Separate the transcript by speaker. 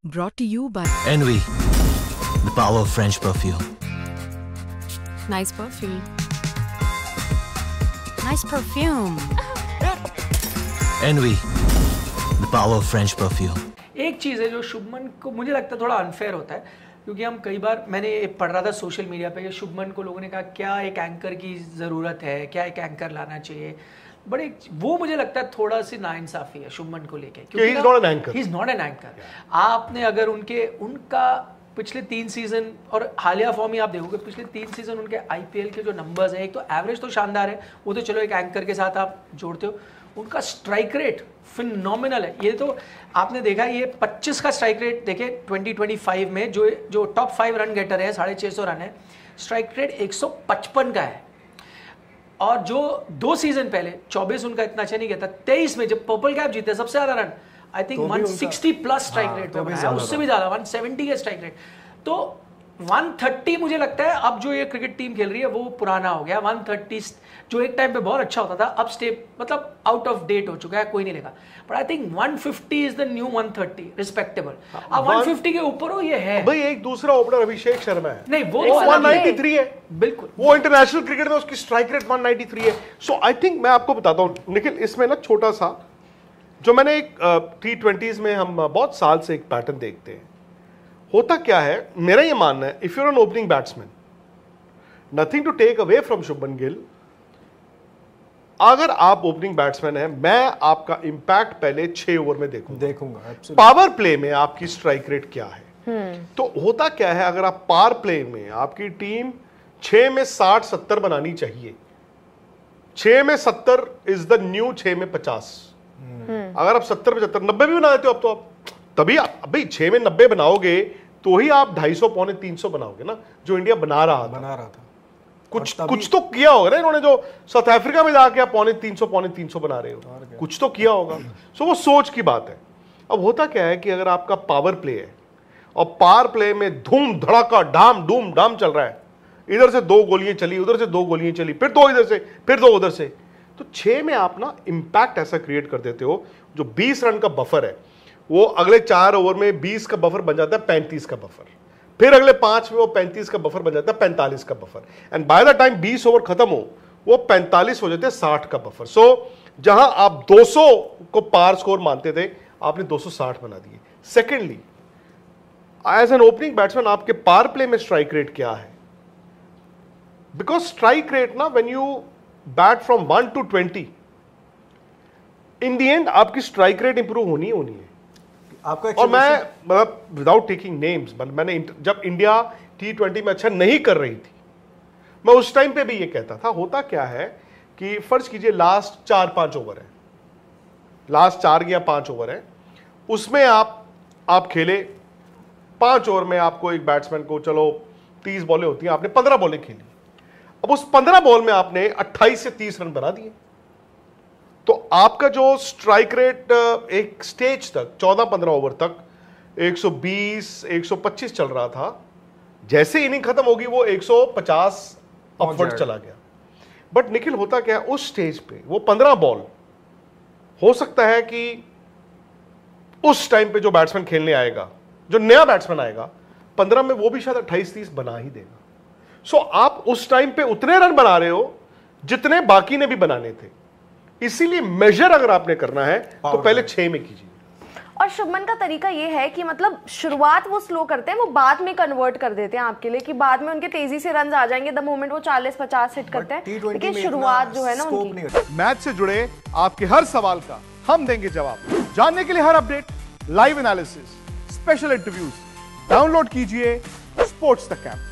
Speaker 1: Brought to you by
Speaker 2: Envy, the power of French perfume.
Speaker 1: Nice perfume. Nice perfume.
Speaker 2: Envy, the power of French perfume.
Speaker 3: एक चीज़ है जो शुभमन को मुझे लगता है थोड़ा अनफेयर होता है, क्योंकि हम कई बार मैंने पढ़ रहा था सोशल मीडिया पे कि शुभमन को लोगों ने कहा क्या एक एंकर की ज़रूरत है, क्या एक एंकर लाना चाहिए, बड़े वो मुझे लगता है थोड़ा सी नाइंसाफ़ी है शुभमन को लेके, क्योंकि he is not an anchor. आपने अगर उनका पिछले 3 सीजन और हालिया फॉर्म ही आप देखोगे, पिछले 3 सीजन उनके आईपीएल के जो नंबर्स हैं, एक तो एवरेज तो शानदार है, वो तो चलो एक एंकर के साथ आप जोड़ते हो, उनका स्ट्राइक रेट फिनोमिनल है। ये तो आपने देखा, ये 25 का स्ट्राइक रेट देखे 2025 में, जो टॉप 5 रन गेटर है, 650 रन है, स्ट्राइक रेट 155 का है। और जो 2 सीजन पहले 24 उनका इतना अच्छा नहीं गया था, 23 में जब पर्पल कैप जीते सबसे ज्यादा run I think 160 plus strike rate पे बनाया, उससे भी ज्यादा 170 का स्ट्राइक रेट। तो 130 मुझे लगता है अब जो ये क्रिकेट टीम खेल रही है वो पुराना हो गया। 130 जो एक टाइम पे बहुत अच्छा होता था, अब स्टेप मतलब आउट ऑफ डेट हो चुका है, कोई नहीं लेगा। But I think 150 is the new 130 respectable. अब 150 के ऊपर हो ये है
Speaker 4: भाई। एक दूसरा ओपनर अभिषेक शर्मा है,
Speaker 3: नहीं वो
Speaker 4: 193 है,
Speaker 3: बिल्कुल
Speaker 4: वो इंटरनेशनल क्रिकेट में उसकी स्ट्राइक रेट 193 है। सो आई थिंक मैं आपको बताता हूं निखिल, इसमें ना छोटा सा जो मैंने एक T20s में हम बहुत साल से एक पैटर्न देखते हैं, होता क्या है, मेरा ये मानना है, if your an opening batsman, nothing to take away from Shubman Gill, अगर आप ओपनिंग बैट्समैन हैं, मैं आपका इंपैक्ट पहले 6 ओवर में देखूंगा। पावर प्ले में आपकी स्ट्राइक रेट क्या है। तो होता क्या है, अगर आप पावर प्ले में आपकी टीम 6 में 60-70 बनानी चाहिए, 6 में 70 इज द न्यू 6 में 50। अगर आप 70-75 90 भी बना देते हो अब, तो आप तभी भाई 6 में 90 बनाओगे तो ही आप 250-300 बनाओगे ना, जो इंडिया बना रहा था। कुछ तो किया होगा ना इन्होंने, जो साउथ अफ्रीका में जाके आप 350 बना रहे हो, कुछ तो किया होगा। सो वो सोच की बात है। अब होता क्या है कि अगर आपका पावर प्ले है और पावर प्ले में धूम धड़ाका डाम डूम डाम चल रहा है, इधर से 2 गोलियां चली, उधर से 2 गोलियां चली, फिर 2 इधर से, फिर 2 उधर से, तो 6 में आप ना इंपैक्ट ऐसा क्रिएट कर देते हो, जो 20 रन का बफर है वो अगले 4 ओवर में 20 का बफर बन जाता है 35 का बफर, फिर अगले 5 में वो 35 का बफर बन जाता है 45 का buffer, and by the time 20 over खत्म हो वो 45 हो जाते हैं 60 का बफर। सो जहां आप 200 को पार स्कोर मानते थे, आपने 260 बना दिए। Secondly, as an opening batsman आपके पावर प्ले में स्ट्राइक रेट क्या है, बिकॉज स्ट्राइक रेट ना, when you bat from 1 to 20, in the end आपकी स्ट्राइक रेट इंप्रूव होनी है आपका। और मैं मतलब विदाउट टेकिंग नेम्स, मैंने जब इंडिया T20 में अच्छा नहीं कर रही थी, मैं उस टाइम पे भी ये कहता था। होता क्या है कि फर्ज कीजिए लास्ट 4-5 ओवर है, लास्ट 4 या 5 ओवर है, उसमें आप खेले 5 ओवर में, आपको एक बैट्समैन को चलो 30 बॉलें होती हैं, आपने 15 बॉलें खेली, अब उस 15 बॉल में आपने 28 से 30 रन बना दिए, तो आपका जो स्ट्राइक रेट एक स्टेज तक 14-15 ओवर तक 120-125 चल रहा था, जैसे इनिंग खत्म होगी वो 150 अपवर्ड चला गया। बट निखिल होता क्या है, उस स्टेज पे वो 15 बॉल, हो सकता है कि उस टाइम पे जो बैट्समैन खेलने आएगा, जो नया बैट्समैन आएगा, 15 में वो भी शायद 28-30 बना ही देगा। सो आप उस टाइम पे उतने रन बना रहे हो जितने बाकी ने भी बनाने थे, इसीलिए मेजर अगर आपने करना है तो पहले 6 में कीजिए।
Speaker 5: और शुभमन का तरीका ये है कि मतलब शुरुआत वो स्लो करते हैं, वो बाद में कन्वर्ट कर देते हैं आपके लिए, कि बाद में उनके तेजी से रन आ जाएंगे द मोमेंट वो 40-50 हिट करते हैं, लेकिन शुरुआत जो है ना उनकी।
Speaker 4: मैच से जुड़े आपके हर सवाल का हम देंगे जवाब। जानने के लिए हर update, live analysis, special interviews, download कीजिए स्पोर्ट्स तक ऐप।